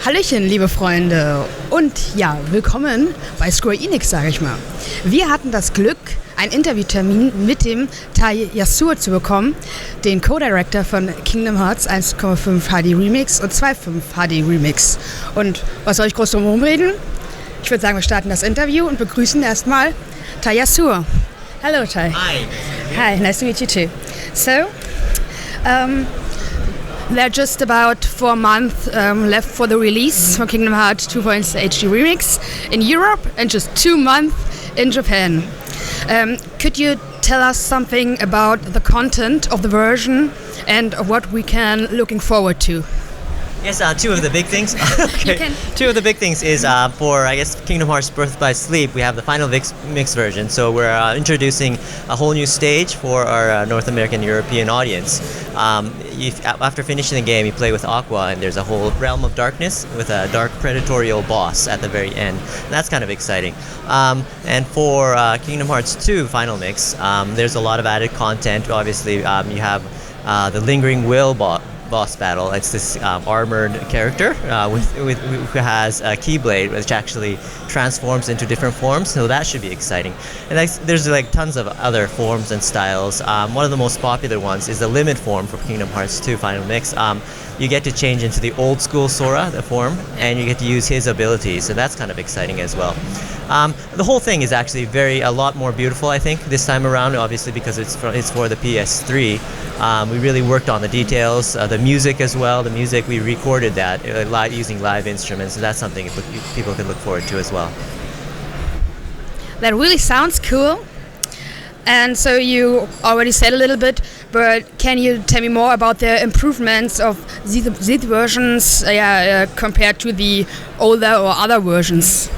Hallöchen, liebe Freunde, und ja, willkommen bei Square Enix, sage ich mal. Wir hatten das Glück, einen Interviewtermin mit dem Tai Yasue zu bekommen, den Co-Director von Kingdom Hearts 1,5 HD Remix und 2,5 HD Remix. Und was soll ich groß drum herum reden? Ich würde sagen, wir starten das Interview und begrüßen erstmal Tai Yasue. Hello, Tai. Hi. Hi, nice to meet you too. So, there are just about 4 months left for the release for Kingdom Hearts 2.0 HD Remix in Europe and just 2 months in Japan. Could you tell us something about the content of the version and what we can looking forward to? Yes, two of the big things. Okay. Two of the big things is for, I guess, Kingdom Hearts Birth by Sleep, we have the final mix version. So we're introducing a whole new stage for our North American European audience. After finishing the game, you play with Aqua, and there's a whole realm of darkness with a dark predatorial boss at the very end. And that's kind of exciting. And for Kingdom Hearts 2 final mix, there's a lot of added content. Obviously, you have the Lingering Will boss battle. It's this armored character who has a Keyblade, which actually transforms into different forms. So that should be exciting. And there's like tons of other forms and styles. One of the most popular ones is the limit form for Kingdom Hearts 2 Final Mix. You get to change into the old school Sora, the form, and you get to use his abilities. So that's kind of exciting as well. The whole thing is actually a lot more beautiful, I think, this time around. Obviously, because it's for the PS3. We really worked on the details, the music as well. The music, we recorded that using live instruments, so that's something people can look forward to as well. That really sounds cool. And so you already said a little bit, but can you tell me more about the improvements of these versions compared to the older or other versions?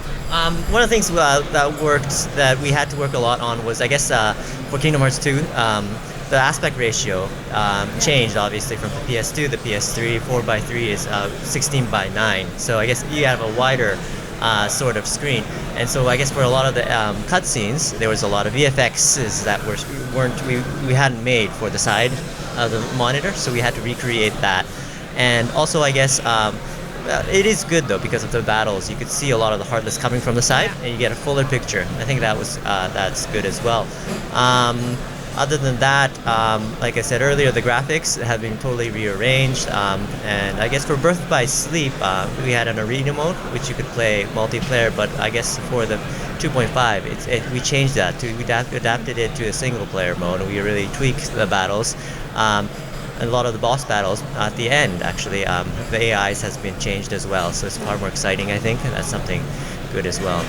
One of the things that we had to work a lot on was, I guess, for Kingdom Hearts 2, the aspect ratio changed obviously from the PS2 to the PS3. 4:3 is 16:9, so I guess you have a wider sort of screen. And so I guess for a lot of the cutscenes, there was a lot of VFXs that we hadn't made for the side of the monitor, so we had to recreate that. And also, I guess it is good though, because of the battles. You could see a lot of the Heartless coming from the side, and you get a fuller picture. I think that's good as well. Other than that, like I said earlier, the graphics have been totally rearranged. And I guess for Birth by Sleep, we had an arena mode, which you could play multiplayer, but I guess for the 2.5, we changed that. We adapted it to a single player mode, and we really tweaked the battles. A lot of the boss battles at the end, actually, the AIs has been changed as well, so it's far more exciting, I think, and that's something good as well.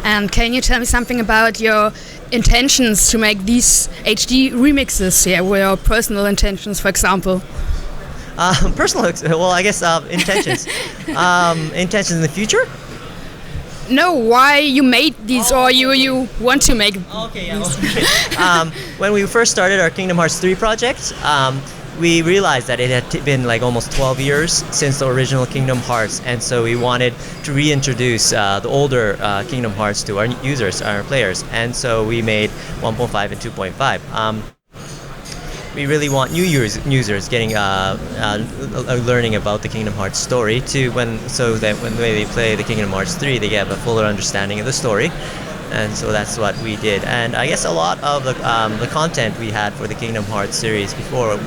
And can you tell me something about your intentions to make these HD remixes? Your personal intentions, for example. Well, I guess intentions. Intentions in the future? No, why you made these, or you want to make okay. When we first started our Kingdom Hearts 3 project, we realized that it had been like almost 12 years since the original Kingdom Hearts, and so we wanted to reintroduce the older Kingdom Hearts to our users, our players, and so we made 1.5 and 2.5. We really want new users getting learning about the Kingdom Hearts story so that when they play the Kingdom Hearts 3, they get a fuller understanding of the story. And so that's what we did. And I guess a lot of the content we had for the Kingdom Hearts series before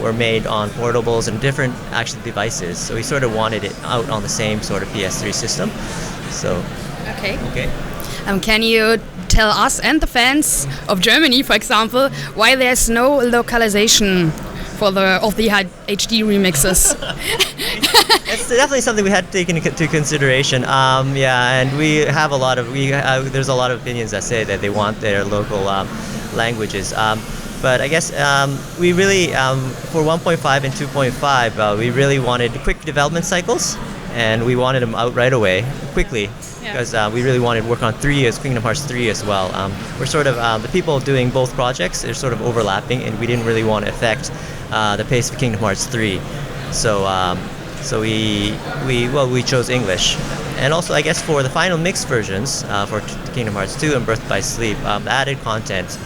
were made on portables and different actual devices. So we sort of wanted it out on the same sort of PS3 system. So. Okay. Can you tell us and the fans of Germany, for example, why there's no localization of the HD remixes? It's definitely something we had to take into consideration. And we have there's a lot of opinions that say that they want their local languages. But I guess we really, for 1.5 and 2.5, we really wanted quick development cycles, and we wanted them out right away, quickly. Because we really wanted to work on Kingdom Hearts 3 as well. We're sort of, the people doing both projects, they're sort of overlapping, and we didn't really want to affect the pace of Kingdom Hearts 3. So we chose English. And also, I guess for the final mix versions, for Kingdom Hearts 2 and Birth by Sleep, the added content,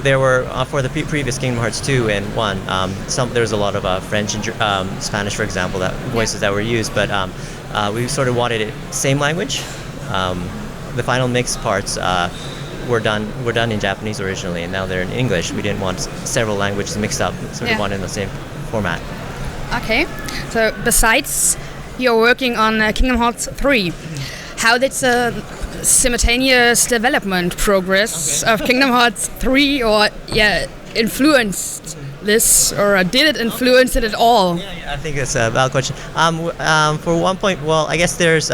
there were for the previous Kingdom Hearts 2 and 1. There's a lot of French and Spanish, for example, voices that were used, but we sort of wanted it same language. The final mix parts were done in Japanese originally, and now they're in English. We didn't want several languages mixed up, so we wanted in the same format. Okay, so besides you're working on Kingdom Hearts 3, how did the simultaneous development progress of Kingdom Hearts 3 influenced this, or did it influence it at all? Yeah, I think that's a valid question. For one point, well, I guess there's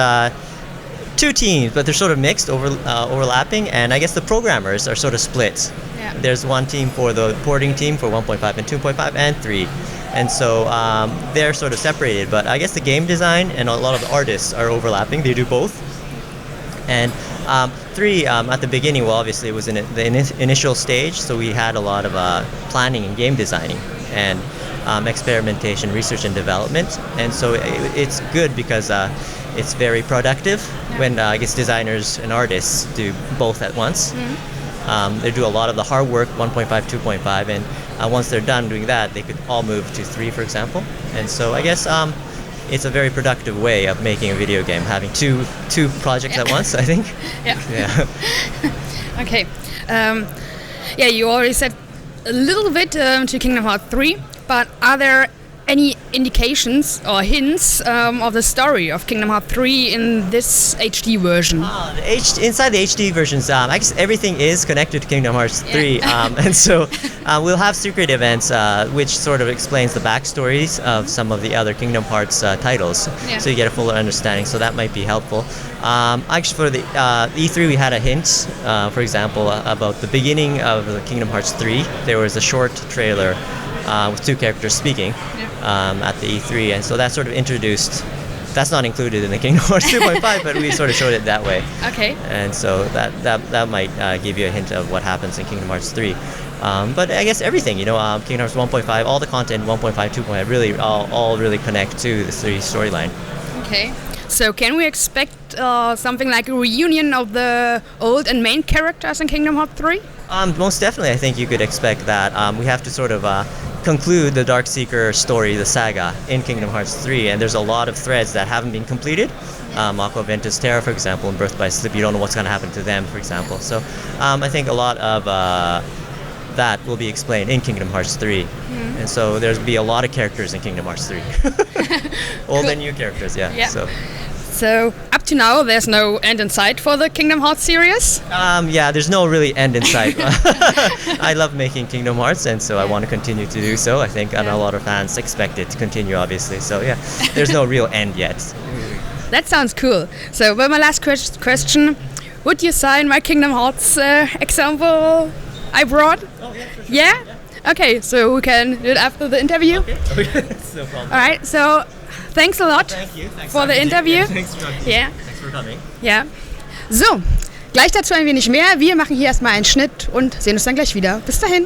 two teams, but they're sort of mixed, overlapping, and I guess the programmers are sort of split. Yeah. There's one team for the porting team for 1.5 and 2.5 and 3. And so they're sort of separated, but I guess the game design and a lot of the artists are overlapping. They do both. And 3, at the beginning, well, obviously it was in the initial stage, so we had a lot of planning and game designing and experimentation, research and development. And so it's good because it's very productive when I guess designers and artists do both at once. Mm-hmm. They do a lot of the hard work, 1.5, 2.5, and once they're done doing that, they could all move to 3, for example. And so I guess it's a very productive way of making a video game, having two projects at once, I think. Yeah. Okay. You already said a little bit to Kingdom Hearts 3, but are there any indications or hints of the story of Kingdom Hearts 3 in this HD version? Inside the HD versions, I guess everything is connected to Kingdom Hearts 3, and so we'll have secret events which sort of explains the backstories of some of the other Kingdom Hearts titles, so you get a fuller understanding, so that might be helpful. Actually, for the E3 we had a hint, for example, about the beginning of the Kingdom Hearts 3. There was a short trailer with 2 characters speaking at the E3, and so that sort of introduced. That's not included in the Kingdom Hearts 2.5, but we sort of showed it that way. Okay. And so that might give you a hint of what happens in Kingdom Hearts 3. But I guess everything, Kingdom Hearts 1.5, all the content 1.5, 2.5 really all really connect to the 3 storyline. Okay. So can we expect something like a reunion of the old and main characters in Kingdom Hearts 3? Most definitely, I think you could expect that. We have to sort of conclude the Darkseeker story, the saga, in Kingdom Hearts 3, and there's a lot of threads that haven't been completed. Aqua Ventus Terra, for example, and Birth by Sleep, you don't know what's going to happen to them, for example. So I think a lot of that will be explained in Kingdom Hearts 3. Mm-hmm. And so there's be a lot of characters in Kingdom Hearts 3. Old and new characters, yeah. So up to now, there's no end in sight for the Kingdom Hearts series? There's no really end in sight. I love making Kingdom Hearts, and so I want to continue to do so. I think and a lot of fans expect it to continue, obviously. So there's no real end yet. That sounds cool. So my last question, would you sign my Kingdom Hearts example I brought? Oh, yeah, for sure. Yeah? Okay, so we can do it after the interview. Okay. No problem. All right, so thanks a lot for the interview. Thanks for coming. Ja. So, gleich dazu ein wenig mehr. Wir machen hier erstmal einen Schnitt und sehen uns dann gleich wieder. Bis dahin.